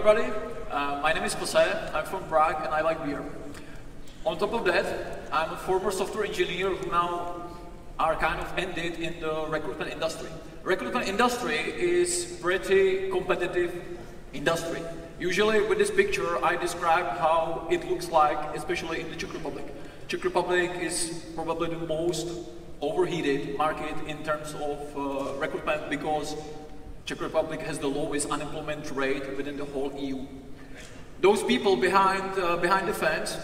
everybody. My name is José. I'm from Prague and I like beer. On top of that, I'm a former software engineer who now are kind of ended in the recruitment industry. Recruitment industry is pretty competitive industry. Usually with this picture I describe how it looks like, especially in the Czech Republic. Czech Republic is probably the most overheated market in terms of recruitment because Czech Republic has the lowest unemployment rate within the whole EU. Those people behind the fence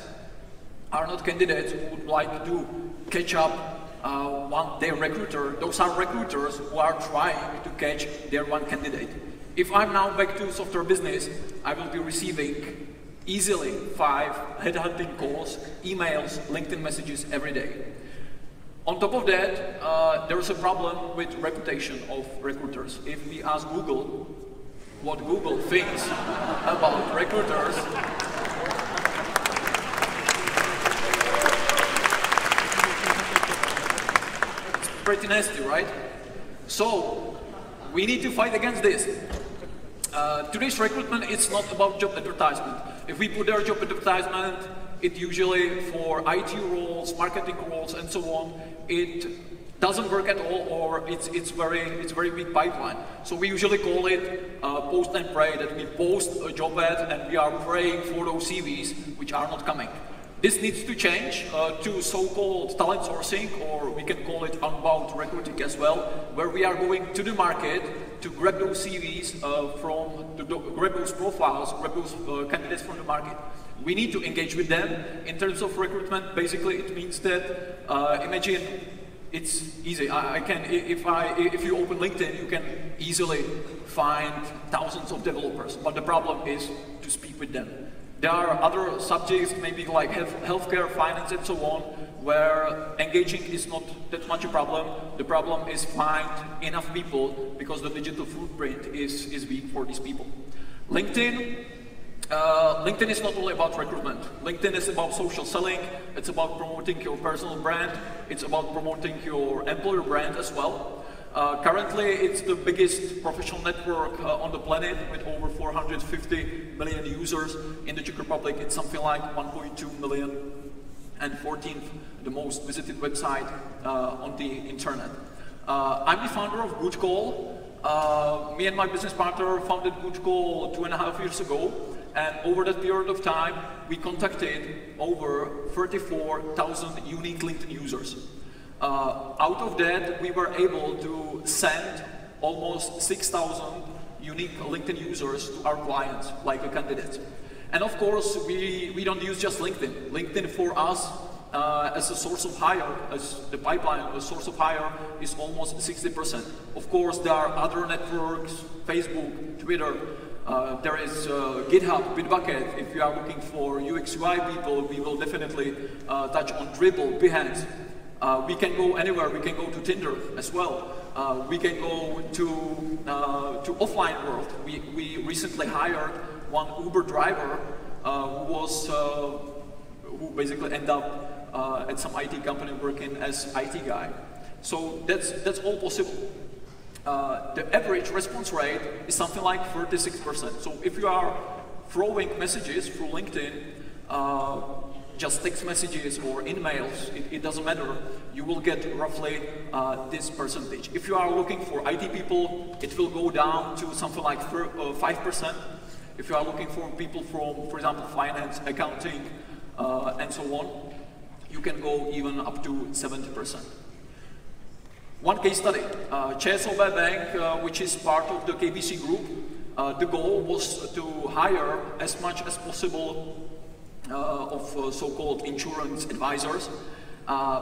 are not candidates who would like to catch up their recruiter. Those are recruiters who are trying to catch their one candidate. If I'm now back to software business, I will be receiving easily 5 headhunting calls, emails, LinkedIn messages every day. On top of that, there is a problem with reputation of recruiters. If we ask Google what Google thinks about recruiters, it's pretty nasty, right? So, we need to fight against this. Today's recruitment is not about job advertisement. If we put our job advertisement, it usually for IT roles, marketing roles, and so on, it doesn't work at all, or it's very big pipeline. So we usually call it post and pray, that we post a job ad and we are praying for those CVs which are not coming. This needs to change to so-called talent sourcing, or we can call it unbound recruiting as well, where we are going to the market to grab those CVs grab those profiles, grab those candidates from the market. We need to engage with them. In terms of recruitment, basically it means that, imagine it's easy. If you open LinkedIn, you can easily find thousands of developers, but the problem is to speak with them. There are other subjects, maybe like healthcare, finance, and so on, where engaging is not that much a problem. The problem is find enough people, because the digital footprint is weak for these people. LinkedIn is not only about recruitment. LinkedIn is about social selling, it's about promoting your personal brand, it's about promoting your employer brand as well. Currently, it's the biggest professional network on the planet with over 450 million users. In the Czech Republic, it's something like 1.2 million and 14th the most visited website on the internet. I'm the founder of GoodCall. Me and my business partner founded GoodCall 2.5 years ago, and over that period of time, we contacted over 34,000 unique LinkedIn users. Out of that, we were able to send almost 6,000 unique LinkedIn users to our clients, like a candidate. And of course, we don't use just LinkedIn. LinkedIn for us, as a source of hire, as the pipeline, a source of hire is almost 60%. Of course, there are other networks, Facebook, Twitter, there is GitHub, Bitbucket. If you are looking for UX UI people, we will definitely touch on Dribble, Behance. We can go anywhere. We can go to Tinder as well. We can go to offline world. We recently hired one Uber driver who basically ended up at some IT company working as IT guy. So that's all possible. The average response rate is something like 36%. So if you are throwing messages through LinkedIn, just text messages or emails, it doesn't matter, you will get roughly this percentage. If you are looking for IT people, it will go down to something like 5%. If you are looking for people from, for example, finance, accounting, and so on, you can go even up to 70%. One case study, ČSOB Bank, which is part of the KBC group, the goal was to hire as much as possible of so-called insurance advisors.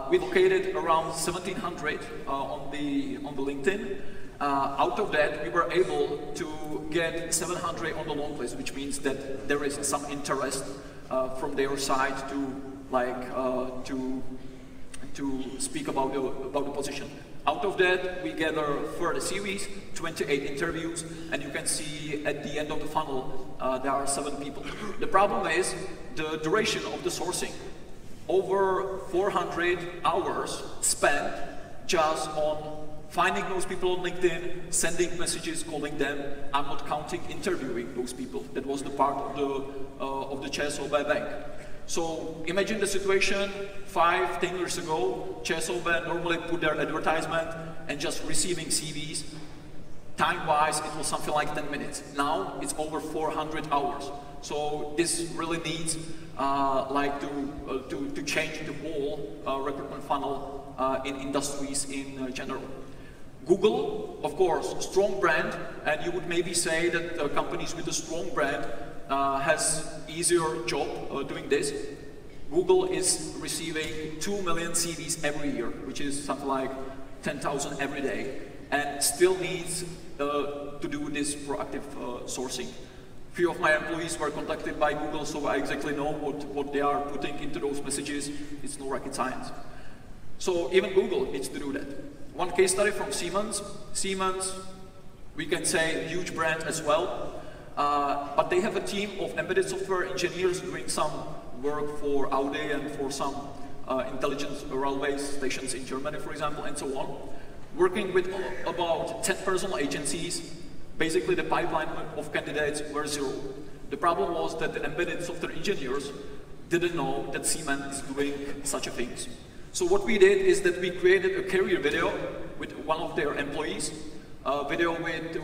We located around 1,700 on the LinkedIn. Out of that, we were able to get 700 on the long list, which means that there is some interest from their side to speak about the position. Out of that, we gather further CVs, 28 interviews, and you can see at the end of the funnel, there are 7 people. The problem is the duration of the sourcing. Over 400 hours spent just on finding those people on LinkedIn, sending messages, calling them. I'm not counting interviewing those people. That was the part of the ČSOB bank. So imagine the situation 5, 10 years ago. ČSOB normally put their advertisement and just receiving CVs. Time-wise, it was something like 10 minutes. Now it's over 400 hours. So this really needs to change the whole recruitment funnel in industries in general. Google, of course, strong brand, and you would maybe say that companies with a strong brand has easier job doing this. Google is receiving 2 million CVs every year, which is something like 10,000 every day, and still needs to do this proactive sourcing. Few of my employees were contacted by Google, so I exactly know what they are putting into those messages. It's no rocket science. So even Google needs to do that. One case study from Siemens. Siemens, we can say huge brand as well, but they have a team of embedded software engineers doing some work for Audi and for some intelligent railway stations in Germany, for example, and so on. Working with about 10 personal agencies. Basically, the pipeline of candidates were zero. The problem was that the embedded software engineers didn't know that Siemens is doing such a thing. So what we did is that we created a career video with one of their employees, a video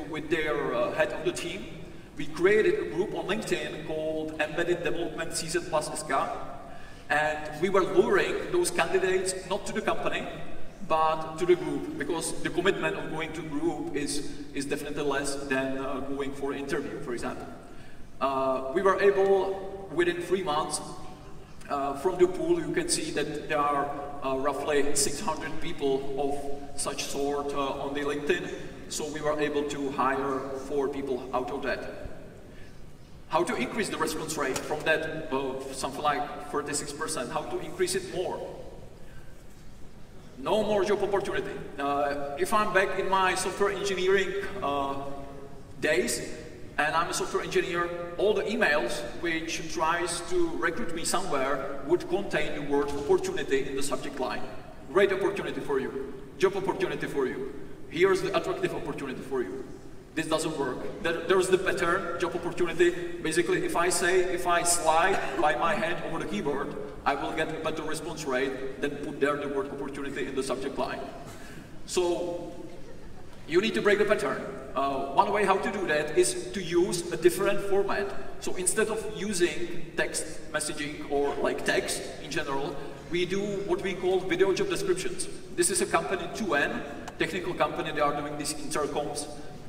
with their head of the team. We created a group on LinkedIn called Embedded Development CZ Plus SK, and we were luring those candidates not to the company, but to the group, because the commitment of going to group is definitely less than going for an interview, for example. We were able, within 3 months, from the pool, you can see that there are roughly 600 people of such sort on the LinkedIn, so we were able to hire 4 people out of that. How to increase the response rate from that something like 36%? How to increase it more? No more job opportunity. If I'm back in my software engineering days, and I'm a software engineer, all the emails which tries to recruit me somewhere would contain the word opportunity in the subject line. Great opportunity for you. Job opportunity for you. Here's the attractive opportunity for you. This doesn't work. There's the pattern, job opportunity. Basically, if I slide by my hand over the keyboard, I will get a better response rate than put there the word opportunity in the subject line. So you need to break the pattern. One way how to do that is to use a different format. So instead of using text messaging or like text in general, we do what we call video job descriptions. This is a company, 2N, technical company. They are doing these intercoms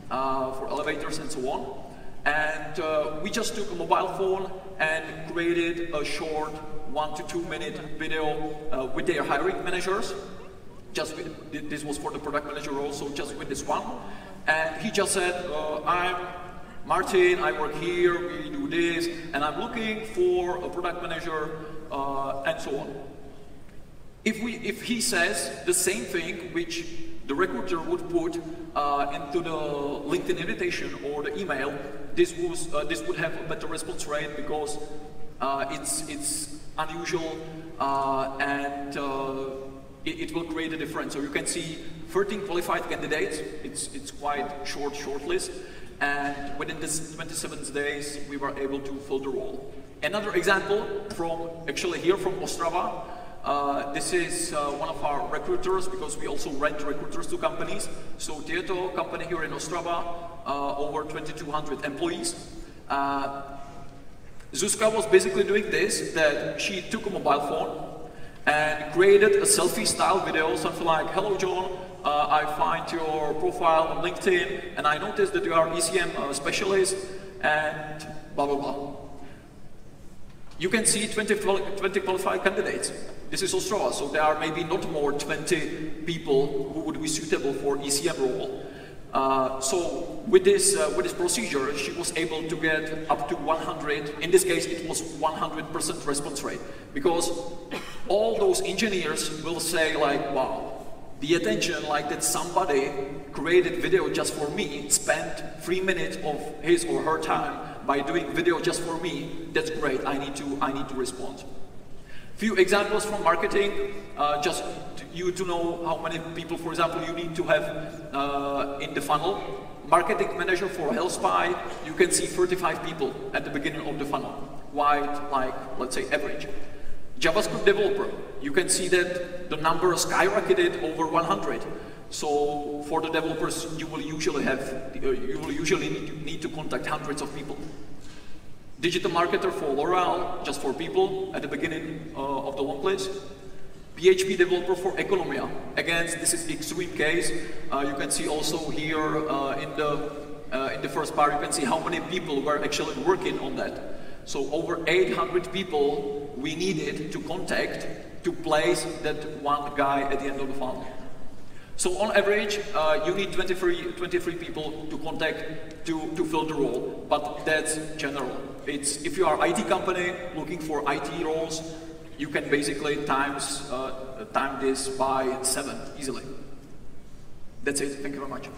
for elevators and so on. And we just took a mobile phone and created a short 1 to 2 minute video with their hiring managers. This was for the product manager also, just with this one. And he just said, I'm Martin, I work here, we do this, and I'm looking for a product manager, and so on. If he says the same thing which the recruiter would put into the LinkedIn invitation or the email, this would have a better response rate because it's unusual and it will create a difference. So you can see 13 qualified candidates. It's quite short list, and within this 27 days we were able to fill the role. Another example from actually here from Ostrava. This is one of our recruiters, because we also rent recruiters to companies. So Tieto company here in Ostrava, over 2,200 employees. Zuzka was basically doing this, that she took a mobile phone and created a selfie-style video, something like, "Hello John, I find your profile on LinkedIn, and I noticed that you are ECM specialist," and blah, blah, blah. You can see 20 qualified candidates. This is Ostrava, so there are maybe not more 20 people who would be suitable for ECM role. So with this procedure, she was able to get up to 100, in this case it was 100% response rate, because all those engineers will say like, wow, the attention, like that somebody created video just for me, spent 3 minutes of his or her time by doing video just for me, that's great, I need to respond. Few examples from marketing, just you to know how many people, for example, you need to have in the funnel. Marketing manager for HealthSpy, you can see 35 people at the beginning of the funnel, wide, like, let's say, average. JavaScript developer, you can see that the number skyrocketed over 100. So for the developers, you will usually need to contact hundreds of people. Digital marketer for L'Oreal, just for people at the beginning of the long list. PHP developer for Economia. Again, this is extreme case. You can see also here in the first part, you can see how many people were actually working on that. So over 800 people we needed to contact to place that one guy at the end of the funnel. So on average, you need 23 people to contact to fill the role, but that's general. If you are IT company looking for IT roles, you can basically time this by 7 easily. That's it. Thank you very much.